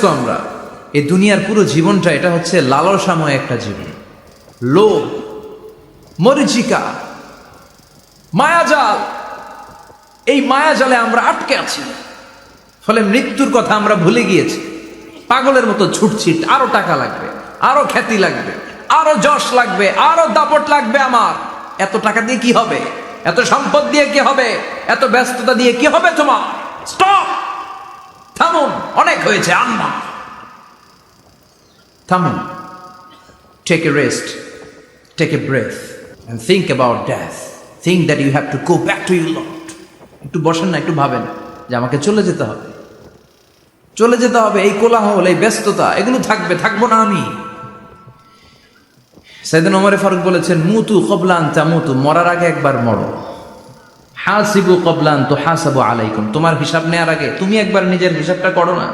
ব্যস্ত আমরা। এই দুনিয়ার পুরো জীবনটা এটা হচ্ছে লালসাময় একটা জীবন, লোভ, মরিচিকা, মায়াজাল। এই মায়াজালে আমরা আটকে আছি, ফলে মৃত্যুর কথা আমরা ভুলে গিয়েছি। পাগলের মতো ছুটছি, আরো টাকা লাগবে, আরো খ্যাতি লাগবে, আরো যশ লাগবে, আরো দাপট লাগবে। আমার এত টাকা দিয়ে কি হবে? এত সম্পদ দিয়ে কি হবে? এত ব্যস্ততা দিয়ে কি হবে? তোমার স্টপ, থামুন, অনেক হয়েছে। আম্মা থামুন, take a rest, take a breath and think about death. Think that you have to go back to your Lord. একটু বসেন না, একটু ভাবেন যে আমাকে চলে যেতে হবে, চলে যেতে হবে। এই কোলাহল, এই ব্যস্ততা, এগুলো থাকবে, থাকবো না আমি। সাইয়েদনা ওমর ফারুক বলেছেন, মুতু ক্বাবলা আন তামুতু, মরার আগে একবার মরো। হাসিবু ক্বাবলা আন তুহাসাবু আলাইকুম, তোমার হিসাব নেওয়ার আগে তুমি একবার নিজের হিসাবটা করো না।